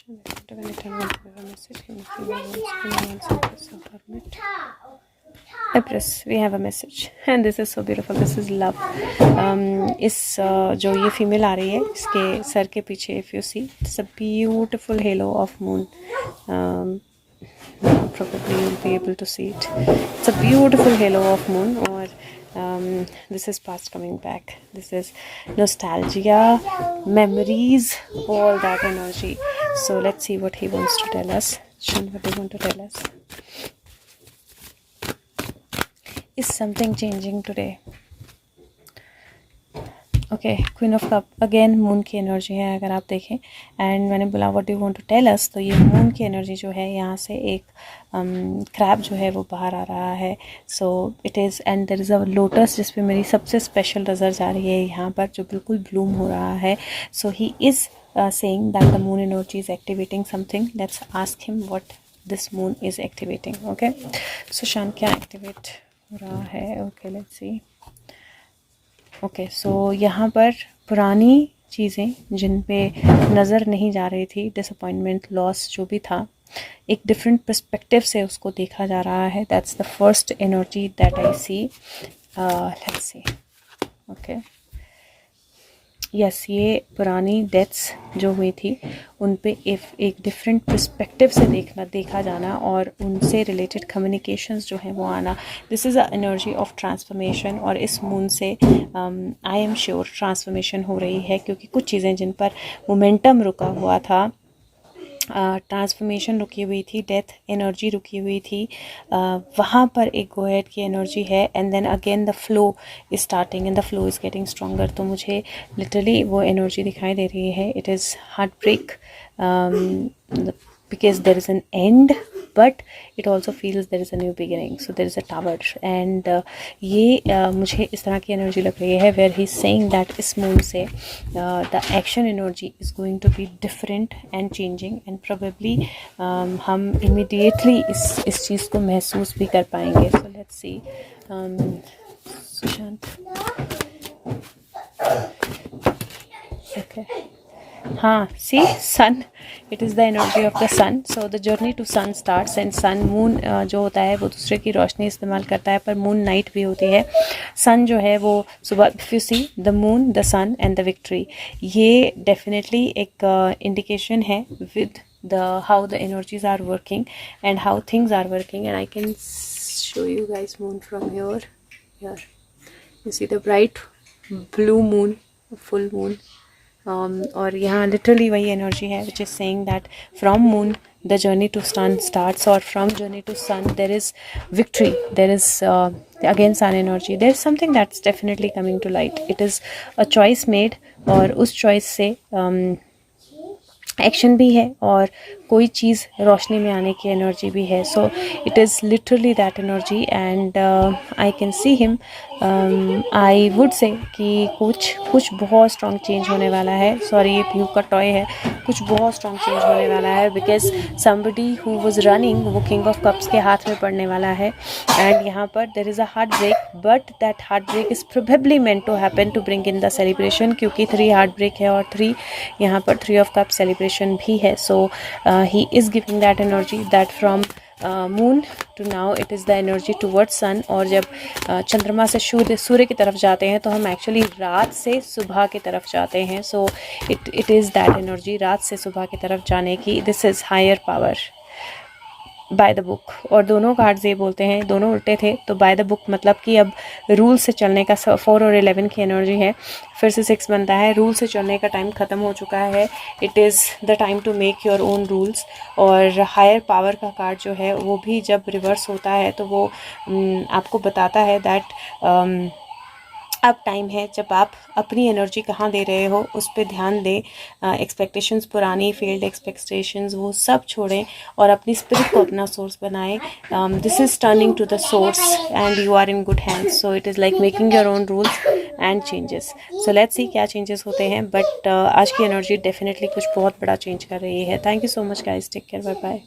When I turn on the message, can you see my voice? Empress, we have a message and this is so beautiful. This is love. इस जो ये female आ रही है इसके sir के पीछे if you see it's a beautiful halo of moon. Probably you'll be able to see it. It's a beautiful halo of moon or this is past coming back. This is nostalgia, memories, all that energy. So let's see what he wants to tell us. Shan, what do you want to tell us? Is something changing today? Okay, queen of cup again moon की energy है अगर आप देखें. And मैंने बोला what do you want to tell us, तो ये moon की एनर्जी जो है यहाँ से एक क्रैब जो है वो बाहर आ रहा है. So it is and there is a lotus जिस पे मेरी सबसे स्पेशल नज़र जा रही है यहाँ पर, जो बिल्कुल ब्लूम हो रहा है. So he is saying that the moon energy is activating something. Let's ask him what this moon is activating. Okay, so शान क्या एक्टिवेट हो रहा है? Okay, let's see. Okay, so यहाँ पर पुरानी चीज़ें जिन पे नज़र नहीं जा रही थी, डिसअपॉइंटमेंट, लॉस जो भी था, एक डिफरेंट पर्सपेक्टिव से उसको देखा जा रहा है. That's the first energy that I see. Let's see. Okay, yes, ये पुरानी डेथ्स जो हुई थी उन पे एक डिफरेंट पर्सपेक्टिव से देखा जाना और उनसे रिलेटेड कम्युनिकेशंस जो हैं वो आना. This is a energy of transformation और इस मून से आई एम श्योर ट्रांसफॉर्मेशन हो रही है, क्योंकि कुछ चीज़ें जिन पर मोमेंटम रुका हुआ था, ट्रांसफॉर्मेशन रुकी हुई थी, डेथ एनर्जी रुकी हुई थी, वहाँ पर एक गो हेड की एनर्जी है. And then again the flow is starting and the flow is getting stronger. तो मुझे लिटरली वो एनर्जी दिखाई दे रही है. It is heart break because there is an end, but it also feels there is a new beginning. So there is a tower and ये मुझे इस तरह की एनर्जी लग रही है where he is saying that इस मून से the action energy is going to be different and changing and probably हम immediately इस चीज़ को महसूस भी कर पाएंगे. So let's see. Sushant, okay. हाँ, see sun, it is the energy of the sun. So the journey to sun starts and sun, moon जो होता है वो दूसरे की रोशनी इस्तेमाल करता है, पर मून नाइट भी होती है. सन जो है वो सुबह. If you see the moon, the sun and the victory, ये डेफिनेटली एक इंडिकेशन है with the how the energies are working and how things are working. And I can show you guys moon from here. You see the bright blue moon, full moon. और यहाँ literally वही energy है which is saying that from moon the journey to sun starts और from journey to sun there is victory, there is again sun energy. There is something that's definitely coming to light. It is a choice made और उस choice से action भी है और कोई चीज़ रोशनी में आने की एनर्जी भी है. So it is literally that energy and I can see him. I would say कि कुछ बहुत स्ट्रॉन्ग चेंज होने वाला है. सॉरी, ये व्यू का टॉय है. कुछ बहुत स्ट्रॉन्ग चेंज होने वाला है because somebody who was running, वो किंग ऑफ कप्स के हाथ में पड़ने वाला है. एंड यहाँ पर there is a heart break, but that heart break is probably meant to happen to bring in the celebration, क्योंकि 3 हार्ट ब्रेक है और 3 यहाँ पर 3 ऑफ कप सेलिब्रेशन भी है. So he is giving that energy that from moon to now it is the energy towards sun. और जब चंद्रमा से सूर्य की तरफ जाते हैं तो हम एक्चुअली रात से सुबह की तरफ जाते हैं. So it is that energy रात से सुबह की तरफ जाने की. This is higher power by the book. और दोनों कार्ड्स ये बोलते हैं, दोनों उल्टे थे, तो बाय द बुक मतलब कि अब रूल से चलने का 4 और 11 की एनर्जी है. फिर से 6 बनता है. रूल से चलने का टाइम ख़त्म हो चुका है. It is the time to make your own rules. और हायर पावर का कार्ड जो है वो भी जब रिवर्स होता है तो वो आपको बताता है दैट अब टाइम है जब आप अपनी एनर्जी कहाँ दे रहे हो उस पर ध्यान दें. एक्सपेक्टेशंस, पुरानी फेल्ड एक्सपेक्टेशंस, वो सब छोड़ें और अपनी स्पिरिट को अपना सोर्स बनाएं. This is turning to the source and you are in good hands. So it is like making your own rules and changes. So let's see क्या चेंजेस होते हैं. बट आज की एनर्जी डेफिनेटली कुछ बहुत बड़ा चेंज कर रही है. Thank you so much guys. Take care. Bye bye.